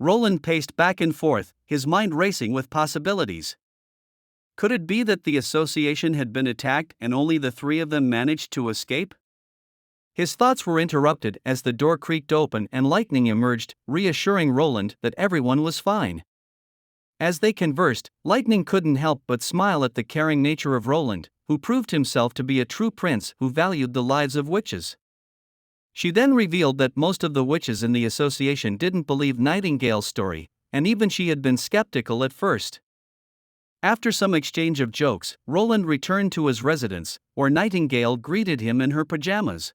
Roland paced back and forth, his mind racing with possibilities. Could it be that the association had been attacked and only the three of them managed to escape? His thoughts were interrupted as the door creaked open and Lightning emerged, reassuring Roland that everyone was fine. As they conversed, Lightning couldn't help but smile at the caring nature of Roland, who proved himself to be a true prince who valued the lives of witches. She then revealed that most of the witches in the association didn't believe Nightingale's story, and even she had been skeptical at first. After some exchange of jokes, Roland returned to his residence, where Nightingale greeted him in her pajamas.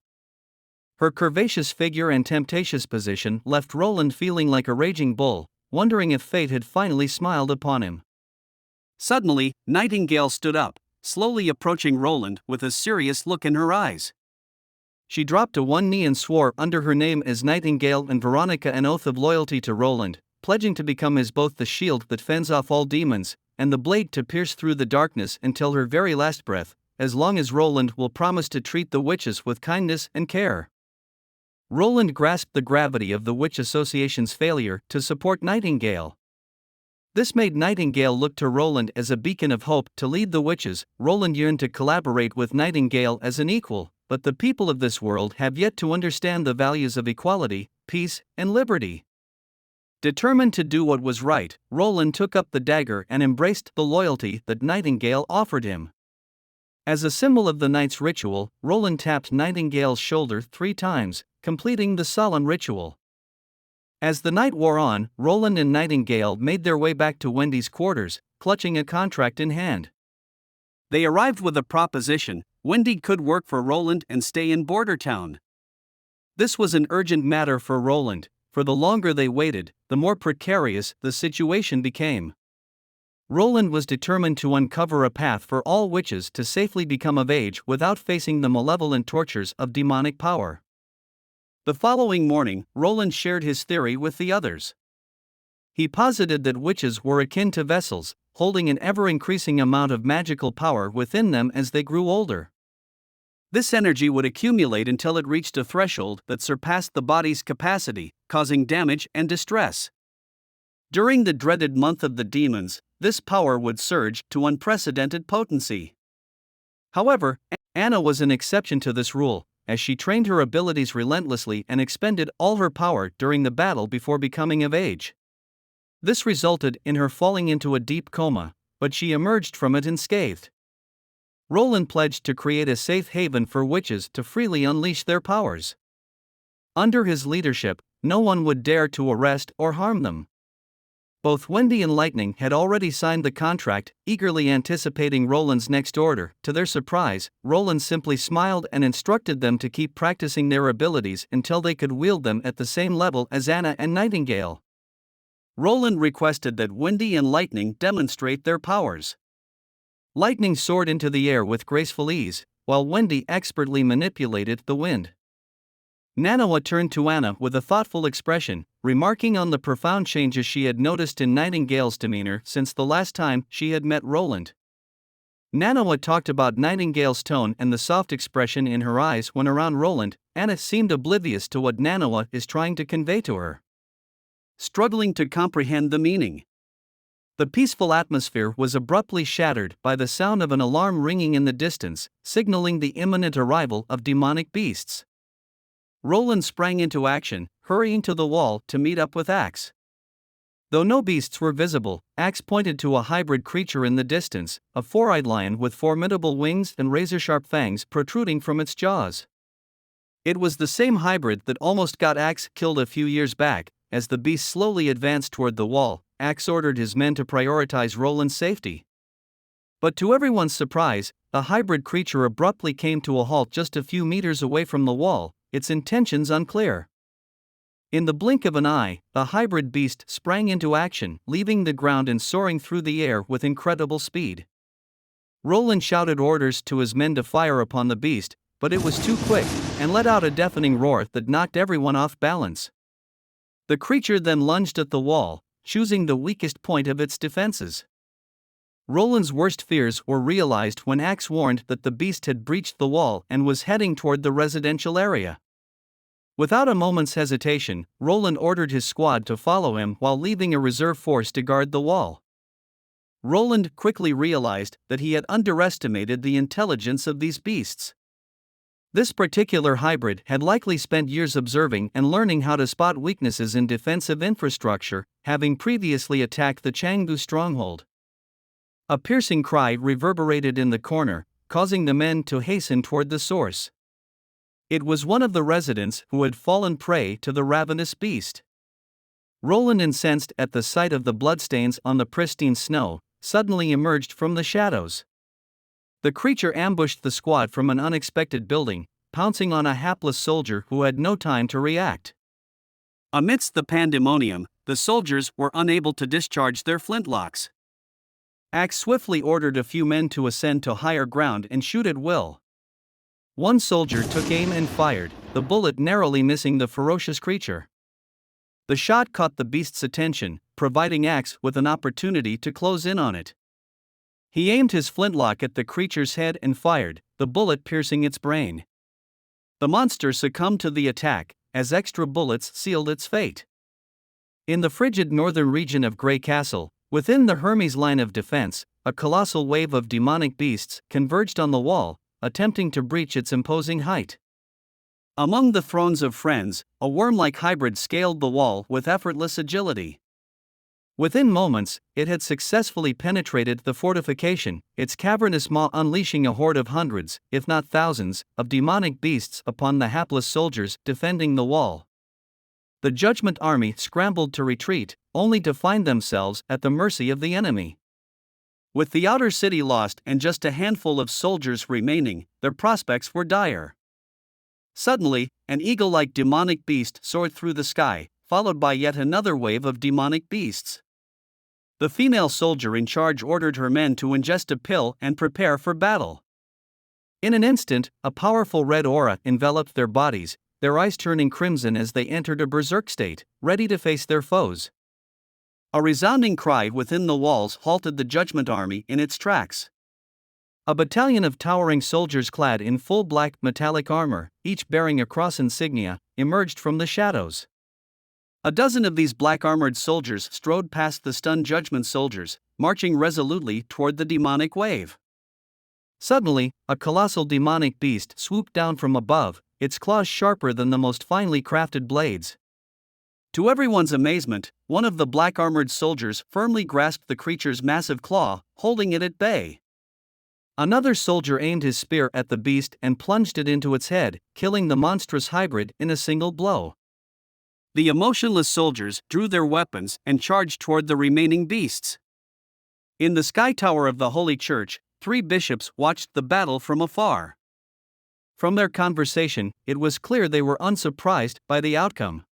Her curvaceous figure and temptatious position left Roland feeling like a raging bull, wondering if fate had finally smiled upon him. Suddenly, Nightingale stood up, slowly approaching Roland with a serious look in her eyes. She dropped to one knee and swore under her name as Nightingale and Veronica an oath of loyalty to Roland, pledging to become his both the shield that fends off all demons, and the blade to pierce through the darkness until her very last breath, as long as Roland will promise to treat the witches with kindness and care. Roland grasped the gravity of the Witch Association's failure to support Nightingale. This made Nightingale look to Roland as a beacon of hope to lead the witches. Roland yearned to collaborate with Nightingale as an equal, but the people of this world have yet to understand the values of equality, peace, and liberty. Determined to do what was right, Roland took up the dagger and embraced the loyalty that Nightingale offered him. As a symbol of the night's ritual, Roland tapped Nightingale's shoulder 3 times, completing the solemn ritual. As the night wore on, Roland and Nightingale made their way back to Wendy's quarters, clutching a contract in hand. They arrived with a proposition: Wendy could work for Roland and stay in Border Town. This was an urgent matter for Roland, for the longer they waited, the more precarious the situation became. Roland was determined to uncover a path for all witches to safely become of age without facing the malevolent tortures of demonic power. The following morning, Roland shared his theory with the others. He posited that witches were akin to vessels, holding an ever-increasing amount of magical power within them as they grew older. This energy would accumulate until it reached a threshold that surpassed the body's capacity, causing damage and distress. During the dreaded month of the demons, this power would surge to unprecedented potency. However, Anna was an exception to this rule, as she trained her abilities relentlessly and expended all her power during the battle before becoming of age. This resulted in her falling into a deep coma, but she emerged from it unscathed. Roland pledged to create a safe haven for witches to freely unleash their powers. Under his leadership, no one would dare to arrest or harm them. Both Wendy and Lightning had already signed the contract, eagerly anticipating Roland's next order. To their surprise, Roland simply smiled and instructed them to keep practicing their abilities until they could wield them at the same level as Anna and Nightingale. Roland requested that Wendy and Lightning demonstrate their powers. Lightning soared into the air with graceful ease, while Wendy expertly manipulated the wind. Nanoa turned to Anna with a thoughtful expression, remarking on the profound changes she had noticed in Nightingale's demeanor since the last time she had met Roland. Nanoa talked about Nightingale's tone and the soft expression in her eyes when around Roland. Anna seemed oblivious to what Nanoa is trying to convey to her, struggling to comprehend the meaning. The peaceful atmosphere was abruptly shattered by the sound of an alarm ringing in the distance, signaling the imminent arrival of demonic beasts. Roland sprang into action, hurrying to the wall to meet up with Axe. Though no beasts were visible, Axe pointed to a hybrid creature in the distance, a four-eyed lion with formidable wings and razor-sharp fangs protruding from its jaws. It was the same hybrid that almost got Axe killed a few years back. As the beast slowly advanced toward the wall, Axe ordered his men to prioritize Roland's safety. But to everyone's surprise, the hybrid creature abruptly came to a halt just a few meters away from the wall, its intentions unclear. In the blink of an eye, the hybrid beast sprang into action, leaving the ground and soaring through the air with incredible speed. Roland shouted orders to his men to fire upon the beast, but it was too quick, and let out a deafening roar that knocked everyone off balance. The creature then lunged at the wall, choosing the weakest point of its defenses. Roland's worst fears were realized when Axe warned that the beast had breached the wall and was heading toward the residential area. Without a moment's hesitation, Roland ordered his squad to follow him while leaving a reserve force to guard the wall. Roland quickly realized that he had underestimated the intelligence of these beasts. This particular hybrid had likely spent years observing and learning how to spot weaknesses in defensive infrastructure, having previously attacked the Changbu stronghold. A piercing cry reverberated in the corner, causing the men to hasten toward the source. It was one of the residents who had fallen prey to the ravenous beast. Roland, incensed at the sight of the bloodstains on the pristine snow, suddenly emerged from the shadows. The creature ambushed the squad from an unexpected building, pouncing on a hapless soldier who had no time to react. Amidst the pandemonium, the soldiers were unable to discharge their flintlocks. Axe swiftly ordered a few men to ascend to higher ground and shoot at will. One soldier took aim and fired, the bullet narrowly missing the ferocious creature. The shot caught the beast's attention, providing Axe with an opportunity to close in on it. He aimed his flintlock at the creature's head and fired, the bullet piercing its brain. The monster succumbed to the attack, as extra bullets sealed its fate. In the frigid northern region of Grey Castle, within the Hermes line of defense, a colossal wave of demonic beasts converged on the wall, attempting to breach its imposing height. Among the thrones of friends, a worm-like hybrid scaled the wall with effortless agility. Within moments, it had successfully penetrated the fortification, its cavernous maw unleashing a horde of hundreds, if not thousands, of demonic beasts upon the hapless soldiers defending the wall. The Judgment Army scrambled to retreat, only to find themselves at the mercy of the enemy. With the outer city lost and just a handful of soldiers remaining, their prospects were dire. Suddenly, an eagle-like demonic beast soared through the sky, followed by yet another wave of demonic beasts. The female soldier in charge ordered her men to ingest a pill and prepare for battle. In an instant, a powerful red aura enveloped their bodies, their eyes turning crimson as they entered a berserk state, ready to face their foes. A resounding cry within the walls halted the Judgment Army in its tracks. A battalion of towering soldiers clad in full black metallic armor, each bearing a cross insignia, emerged from the shadows. A dozen of these black-armored soldiers strode past the stunned Judgment soldiers, marching resolutely toward the demonic wave. Suddenly, a colossal demonic beast swooped down from above, its claws sharper than the most finely crafted blades. To everyone's amazement, one of the black-armored soldiers firmly grasped the creature's massive claw, holding it at bay. Another soldier aimed his spear at the beast and plunged it into its head, killing the monstrous hybrid in a single blow. The emotionless soldiers drew their weapons and charged toward the remaining beasts. In the sky tower of the Holy Church, 3 bishops watched the battle from afar. From their conversation, it was clear they were unsurprised by the outcome.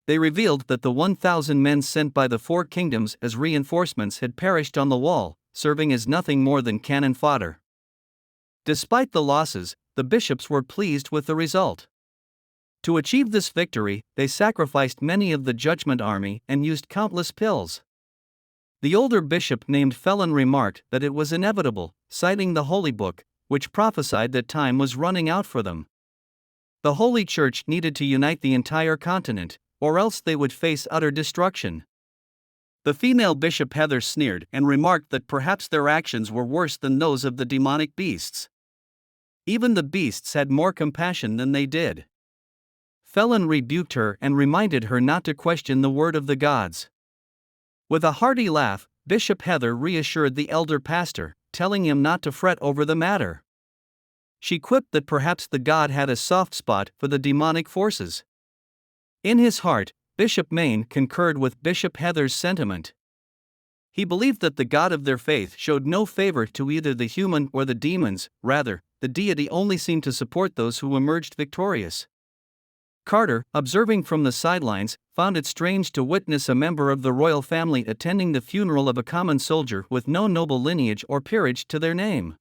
They revealed that the 1,000 men sent by the 4 kingdoms as reinforcements had perished on the wall, serving as nothing more than cannon fodder. Despite the losses, the bishops were pleased with the result. To achieve this victory, they sacrificed many of the Judgment Army and used countless pills. The older bishop named Felon remarked that it was inevitable, citing the Holy Book, which prophesied that time was running out for them. The Holy Church needed to unite the entire continent, or else they would face utter destruction. The female bishop Heather sneered and remarked that perhaps their actions were worse than those of the demonic beasts. Even the beasts had more compassion than they did. Felon rebuked her and reminded her not to question the word of the gods. With a hearty laugh, Bishop Heather reassured the elder pastor, telling him not to fret over the matter. She quipped that perhaps the god had a soft spot for the demonic forces. In his heart, Bishop Maine concurred with Bishop Heather's sentiment. He believed that the God of their faith showed no favor to either the human or the demons, rather, the deity only seemed to support those who emerged victorious. Carter, observing from the sidelines, found it strange to witness a member of the royal family attending the funeral of a common soldier with no noble lineage or peerage to their name.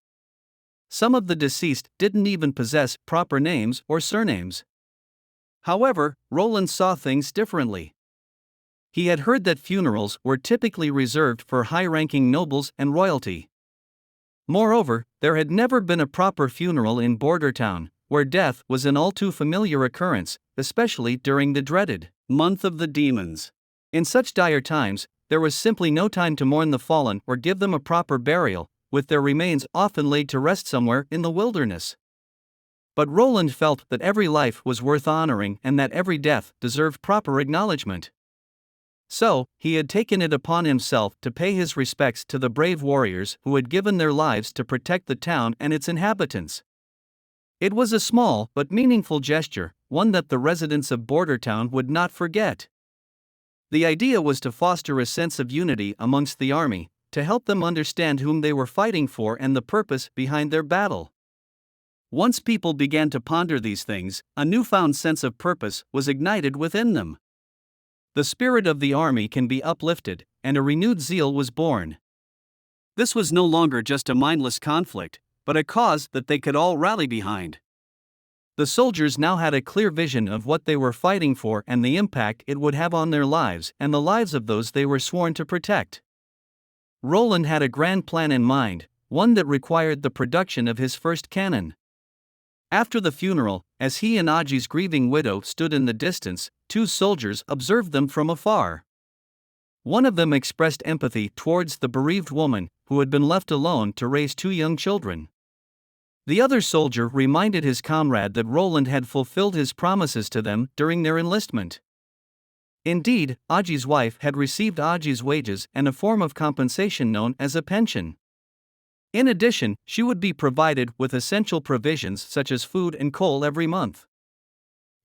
Some of the deceased didn't even possess proper names or surnames. However, Roland saw things differently. He had heard that funerals were typically reserved for high-ranking nobles and royalty. Moreover, there had never been a proper funeral in Border Town, where death was an all too familiar occurrence, especially during the dreaded month of the demons. In such dire times, there was simply no time to mourn the fallen or give them a proper burial, with their remains often laid to rest somewhere in the wilderness. But Roland felt that every life was worth honoring and that every death deserved proper acknowledgement. So, he had taken it upon himself to pay his respects to the brave warriors who had given their lives to protect the town and its inhabitants. It was a small but meaningful gesture, one that the residents of Bordertown would not forget. The idea was to foster a sense of unity amongst the army, to help them understand whom they were fighting for and the purpose behind their battle. Once people began to ponder these things, a newfound sense of purpose was ignited within them. The spirit of the army can be uplifted, and a renewed zeal was born. This was no longer just a mindless conflict, but a cause that they could all rally behind. The soldiers now had a clear vision of what they were fighting for and the impact it would have on their lives and the lives of those they were sworn to protect. Roland had a grand plan in mind, one that required the production of his first cannon. After the funeral, as he and Aji's grieving widow stood in the distance, two soldiers observed them from afar. One of them expressed empathy towards the bereaved woman who had been left alone to raise two young children. The other soldier reminded his comrade that Roland had fulfilled his promises to them during their enlistment. Indeed, Aji's wife had received Aji's wages and a form of compensation known as a pension. In addition, she would be provided with essential provisions such as food and coal every month.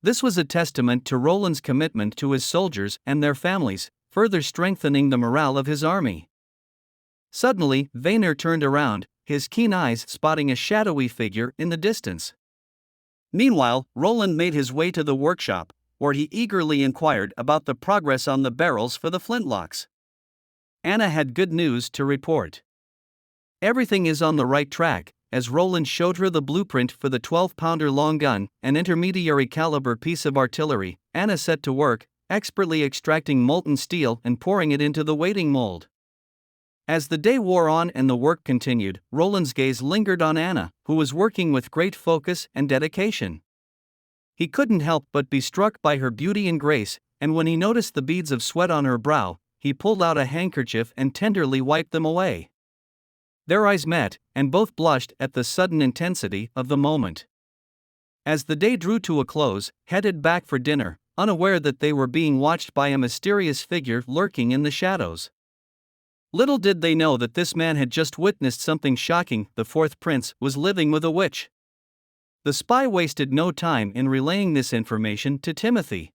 This was a testament to Roland's commitment to his soldiers and their families, further strengthening the morale of his army. Suddenly, Vainer turned around, his keen eyes spotting a shadowy figure in the distance. Meanwhile, Roland made his way to the workshop, where he eagerly inquired about the progress on the barrels for the flintlocks. Anna had good news to report. Everything is on the right track, as Roland showed her the blueprint for the 12-pounder long gun, an intermediary caliber piece of artillery. Anna set to work, expertly extracting molten steel and pouring it into the waiting mold. As the day wore on and the work continued, Roland's gaze lingered on Anna, who was working with great focus and dedication. He couldn't help but be struck by her beauty and grace, and when he noticed the beads of sweat on her brow, he pulled out a handkerchief and tenderly wiped them away. Their eyes met, and both blushed at the sudden intensity of the moment. As the day drew to a close, headed back for dinner, unaware that they were being watched by a mysterious figure lurking in the shadows. Little did they know that this man had just witnessed something shocking. The fourth prince was living with a witch. The spy wasted no time in relaying this information to Timothy.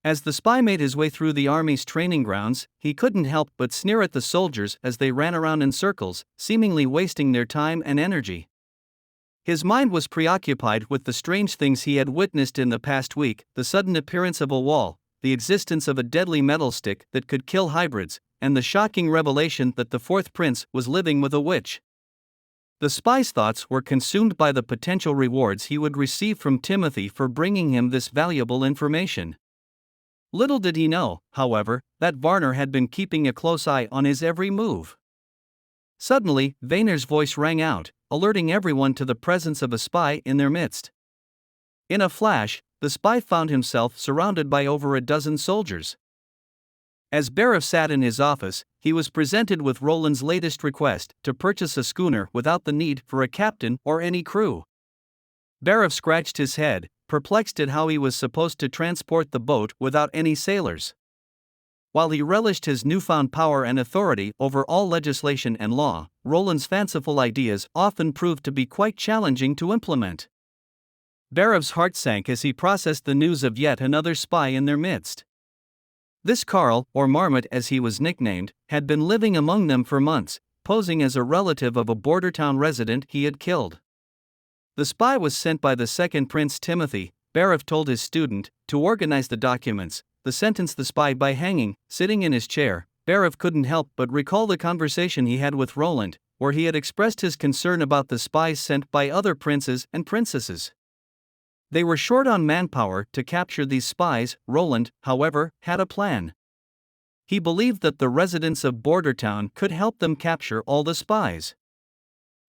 As the spy made his way through the army's training grounds, he couldn't help but sneer at the soldiers as they ran around in circles, seemingly wasting their time and energy. His mind was preoccupied with the strange things he had witnessed in the past week: the sudden appearance of a wall, the existence of a deadly metal stick that could kill hybrids, and the shocking revelation that the fourth prince was living with a witch. The spy's thoughts were consumed by the potential rewards he would receive from Timothy for bringing him this valuable information. Little did he know, however, that Varner had been keeping a close eye on his every move. Suddenly, Vainer's voice rang out, alerting everyone to the presence of a spy in their midst. In a flash, the spy found himself surrounded by over a dozen soldiers. As Barif sat in his office, he was presented with Roland's latest request to purchase a schooner without the need for a captain or any crew. Barif scratched his head, perplexed at how he was supposed to transport the boat without any sailors. While he relished his newfound power and authority over all legislation and law, Roland's fanciful ideas often proved to be quite challenging to implement. Barif's heart sank as he processed the news of yet another spy in their midst. This Karl, or Marmot as he was nicknamed, had been living among them for months, posing as a relative of a border town resident he had killed. The spy was sent by the second prince Timothy, Barif told his student, to organize the documents, the sentence the spy by hanging. Sitting in his chair, Barif couldn't help but recall the conversation he had with Roland, where he had expressed his concern about the spies sent by other princes and princesses. They were short on manpower to capture these spies. Roland, however, had a plan. He believed that the residents of Bordertown could help them capture all the spies.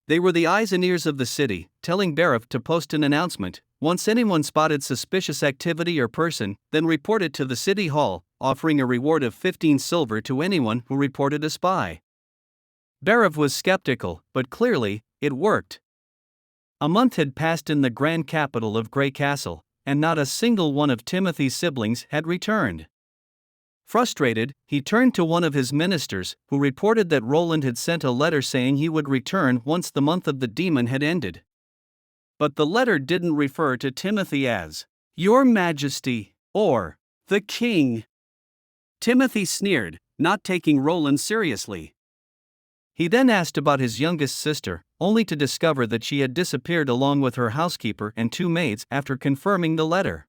They were the eyes and ears of the city, telling Barif to post an announcement. Once anyone spotted suspicious activity or person, then report it to the city hall, offering a reward of 15 silver to anyone who reported a spy. Barif was skeptical, but clearly, it worked. A month had passed in the grand capital of Grey Castle, and not a single one of Timothy's siblings had returned. Frustrated, he turned to one of his ministers, who reported that Roland had sent a letter saying he would return once the month of the demon had ended. But the letter didn't refer to Timothy as "Your Majesty" or "the King." Timothy sneered, not taking Roland seriously. He then asked about his youngest sister, only to discover that she had disappeared along with her housekeeper and 2 maids after confirming the letter.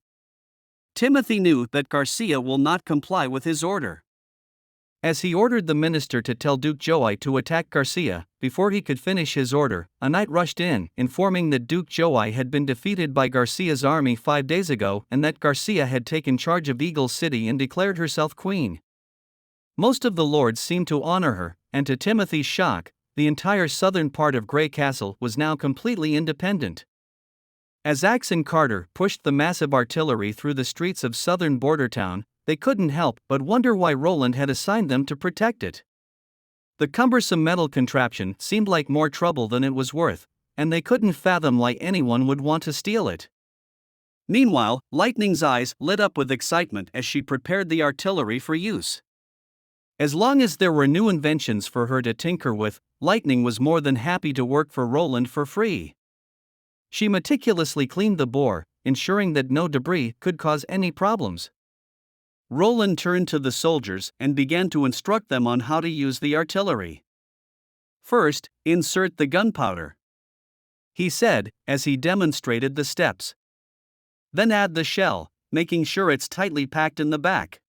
Timothy knew that Garcia will not comply with his order. As he ordered the minister to tell Duke Joai to attack Garcia, before he could finish his order, a knight rushed in, informing that Duke Joai had been defeated by Garcia's army 5 days ago and that Garcia had taken charge of Eagle City and declared herself queen. Most of the lords seemed to honor her, and to Timothy's shock, the entire southern part of Grey Castle was now completely independent. As Axe and Carter pushed the massive artillery through the streets of southern border town, they couldn't help but wonder why Roland had assigned them to protect it. The cumbersome metal contraption seemed like more trouble than it was worth, and they couldn't fathom why anyone would want to steal it. Meanwhile, Lightning's eyes lit up with excitement as she prepared the artillery for use. As long as there were new inventions for her to tinker with, Lightning was more than happy to work for Roland for free. She meticulously cleaned the bore, ensuring that no debris could cause any problems. Roland turned to the soldiers and began to instruct them on how to use the artillery. First, insert the gunpowder, he said, as he demonstrated the steps. Then add the shell, making sure it's tightly packed in the back.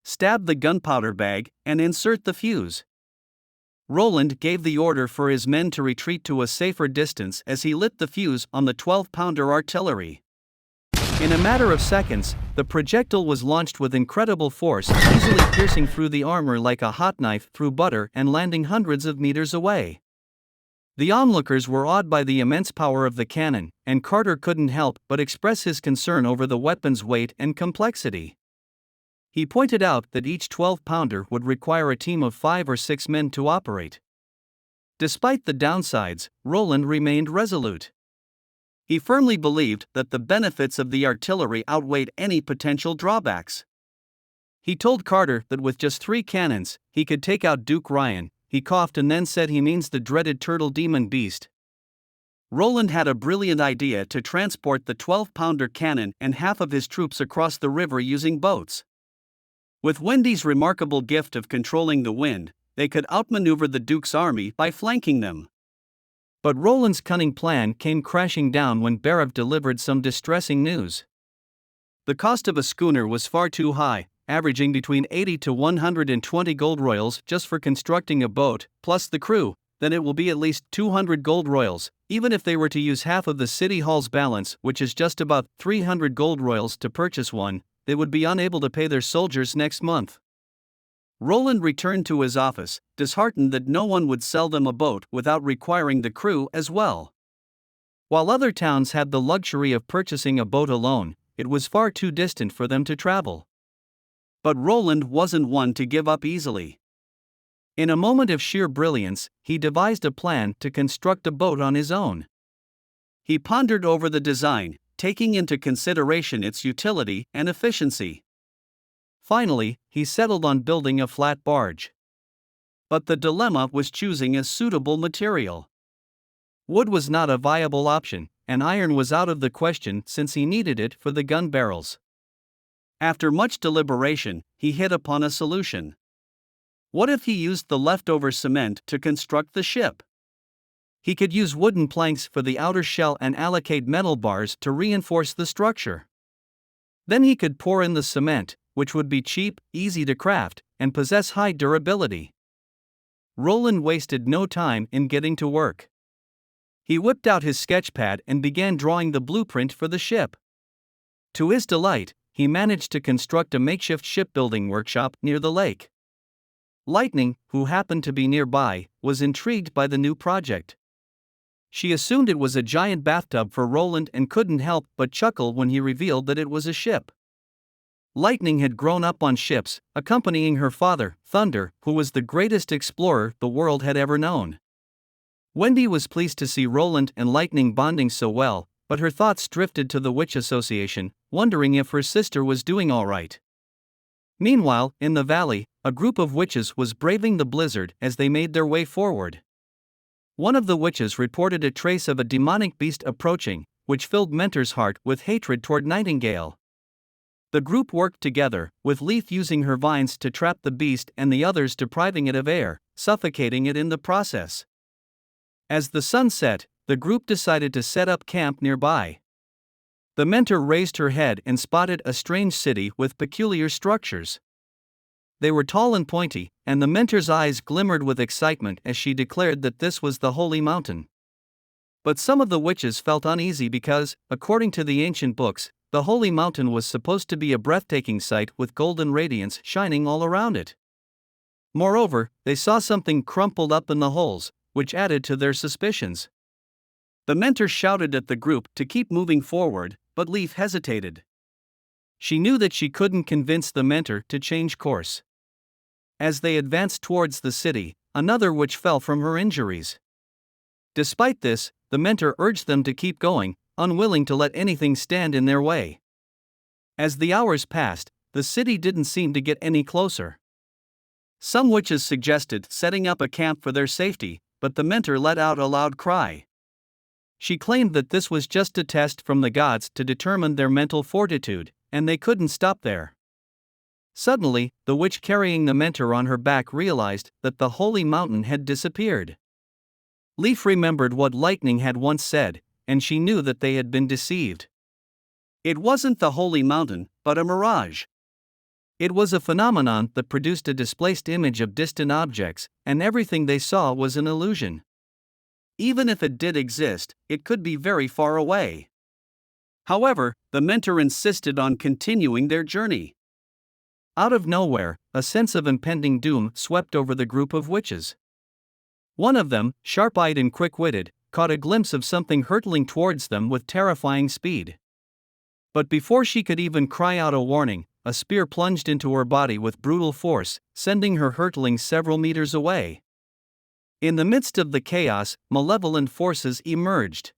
Stab the gunpowder bag and insert the fuse. Roland gave the order for his men to retreat to a safer distance as he lit the fuse on the 12-pounder artillery. In a matter of seconds, the projectile was launched with incredible force, easily piercing through the armor like a hot knife through butter and landing hundreds of meters away. The onlookers were awed by the immense power of the cannon, and Carter couldn't help but express his concern over the weapon's weight and complexity. He pointed out that each 12-pounder would require a team of 5 or 6 men to operate. Despite the downsides, Roland remained resolute. He firmly believed that the benefits of the artillery outweighed any potential drawbacks. He told Carter that with just 3 cannons, he could take out Duke Ryan. He coughed and then said he means the dreaded turtle demon beast. Roland had a brilliant idea to transport the 12-pounder cannon and half of his troops across the river using boats. With Wendy's remarkable gift of controlling the wind, they could outmaneuver the Duke's army by flanking them. But Roland's cunning plan came crashing down when Barif delivered some distressing news. The cost of a schooner was far too high, averaging between 80 to 120 gold royals just for constructing a boat, plus the crew. Then it will be at least 200 gold royals, even if they were to use half of the city hall's balance, which is just about 300 gold royals to purchase one. They would be unable to pay their soldiers next month. Roland returned to his office, disheartened that no one would sell them a boat without requiring the crew as well. While other towns had the luxury of purchasing a boat alone, it was far too distant for them to travel. But Roland wasn't one to give up easily. In a moment of sheer brilliance, he devised a plan to construct a boat on his own. He pondered over the design, taking into consideration its utility and efficiency. Finally, he settled on building a flat barge. But the dilemma was choosing a suitable material. Wood was not a viable option, and iron was out of the question since he needed it for the gun barrels. After much deliberation, he hit upon a solution. What if he used the leftover cement to construct the ship? He could use wooden planks for the outer shell and allocate metal bars to reinforce the structure. Then he could pour in the cement, which would be cheap, easy to craft, and possess high durability. Roland wasted no time in getting to work. He whipped out his sketchpad and began drawing the blueprint for the ship. To his delight, he managed to construct a makeshift shipbuilding workshop near the lake. Lightning, who happened to be nearby, was intrigued by the new project. She assumed it was a giant bathtub for Roland and couldn't help but chuckle when he revealed that it was a ship. Lightning had grown up on ships, accompanying her father, Thunder, who was the greatest explorer the world had ever known. Wendy was pleased to see Roland and Lightning bonding so well, but her thoughts drifted to the Witch Association, wondering if her sister was doing all right. Meanwhile, in the valley, a group of witches was braving the blizzard as they made their way forward. One of the witches reported a trace of a demonic beast approaching, which filled Mentor's heart with hatred toward Nightingale. The group worked together, with Leaf using her vines to trap the beast and the others depriving it of air, suffocating it in the process. As the sun set, the group decided to set up camp nearby. The Mentor raised her head and spotted a strange city with peculiar structures. They were tall and pointy, and the Mentor's eyes glimmered with excitement as she declared that this was the Holy Mountain. But some of the witches felt uneasy because, according to the ancient books, the Holy Mountain was supposed to be a breathtaking sight with golden radiance shining all around it. Moreover, they saw something crumpled up in the holes, which added to their suspicions. The Mentor shouted at the group to keep moving forward, but Leaf hesitated. She knew that she couldn't convince the Mentor to change course. As they advanced towards the city, another witch fell from her injuries. Despite this, the Mentor urged them to keep going, unwilling to let anything stand in their way. As the hours passed, the city didn't seem to get any closer. Some witches suggested setting up a camp for their safety, but the Mentor let out a loud cry. She claimed that this was just a test from the gods to determine their mental fortitude, and they couldn't stop there. Suddenly, the witch carrying the Mentor on her back realized that the Holy Mountain had disappeared. Leaf remembered what Lightning had once said, and she knew that they had been deceived. It wasn't the Holy Mountain, but a mirage. It was a phenomenon that produced a displaced image of distant objects, and everything they saw was an illusion. Even if it did exist, it could be very far away. However, the Mentor insisted on continuing their journey. Out of nowhere, a sense of impending doom swept over the group of witches. One of them, sharp-eyed and quick-witted, caught a glimpse of something hurtling towards them with terrifying speed. But before she could even cry out a warning, a spear plunged into her body with brutal force, sending her hurtling several meters away. In the midst of the chaos, malevolent forces emerged.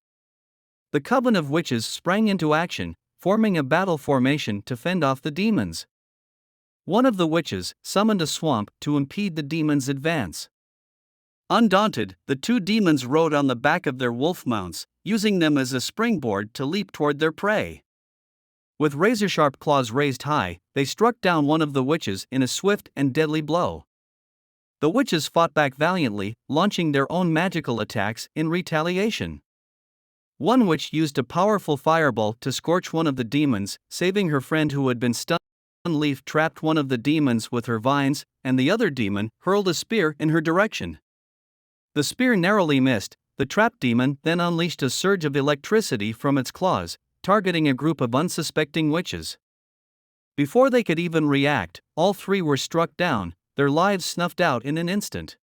The coven of witches sprang into action, forming a battle formation to fend off the demons. One of the witches summoned a swamp to impede the demons' advance. Undaunted, the two demons rode on the back of their wolf mounts, using them as a springboard to leap toward their prey. With razor-sharp claws raised high, they struck down one of the witches in a swift and deadly blow. The witches fought back valiantly, launching their own magical attacks in retaliation. One witch used a powerful fireball to scorch one of the demons, saving her friend who had been stunned. Leaf trapped one of the demons with her vines, and the other demon hurled a spear in her direction. The spear narrowly missed. The trapped demon then unleashed a surge of electricity from its claws, targeting a group of unsuspecting witches. Before they could even react, all three were struck down, their lives snuffed out in an instant.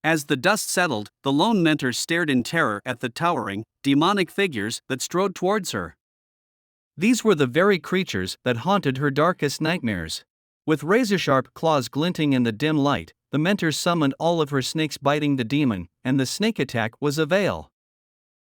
As the dust settled, the lone Mentor stared in terror at the towering, demonic figures that strode towards her. These were the very creatures that haunted her darkest nightmares. With razor-sharp claws glinting in the dim light, the Mentor summoned all of her snakes biting the demon, and the snake attack was a veil.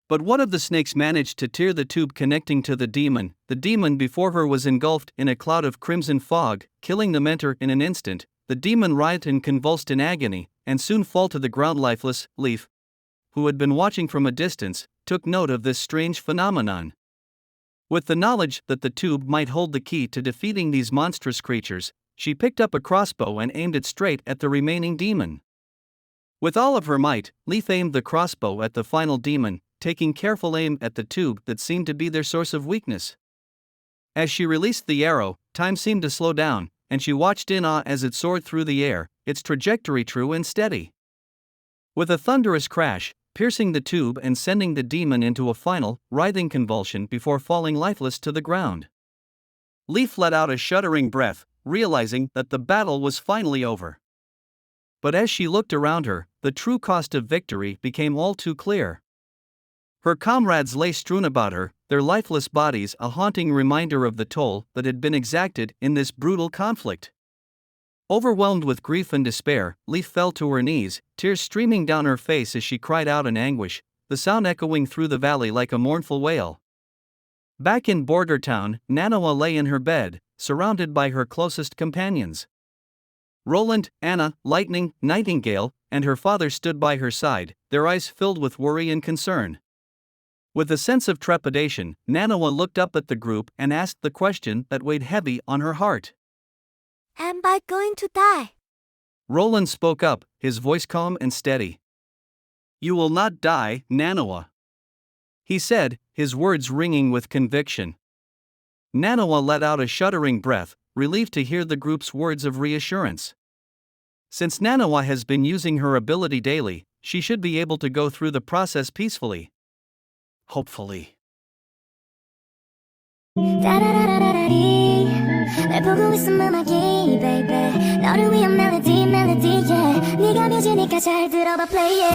But one of the snakes managed to tear the tube connecting to the demon. The demon before her was engulfed in a cloud of crimson fog, killing the Mentor in an instant. The demon writhed and convulsed in agony, and soon fell to the ground lifeless. Leaf, who had been watching from a distance, took note of this strange phenomenon. With the knowledge that the tube might hold the key to defeating these monstrous creatures, she picked up a crossbow and aimed it straight at the remaining demon. With all of her might, Leaf aimed the crossbow at the final demon, taking careful aim at the tube that seemed to be their source of weakness. As she released the arrow, time seemed to slow down, and she watched in awe as it soared through the air, its trajectory true and steady. With a thunderous crash, piercing the tube and sending the demon into a final, writhing convulsion before falling lifeless to the ground. Leaf let out a shuddering breath, realizing that the battle was finally over. But as she looked around her, the true cost of victory became all too clear. Her comrades lay strewn about her, their lifeless bodies a haunting reminder of the toll that had been exacted in this brutal conflict. Overwhelmed with grief and despair, Leaf fell to her knees, tears streaming down her face as she cried out in anguish, the sound echoing through the valley like a mournful wail. Back in Border Town, Nanoa lay in her bed, surrounded by her closest companions. Roland, Anna, Lightning, Nightingale, and her father stood by her side, their eyes filled with worry and concern. With a sense of trepidation, Nanoa looked up at the group and asked the question that weighed heavy on her heart. Am I going to die? Roland spoke up, his voice calm and steady. You will not die, Nanoa, he said, his words ringing with conviction. Nanoa let out a shuddering breath, relieved to hear the group's words of reassurance. Since Nanoa has been using her ability daily, she should be able to go through the process peacefully. Hopefully. 날 보고 있으면 음악이 baby 너를 위한 멜로디 yeah 네가 뮤지니까 잘 들어봐 play it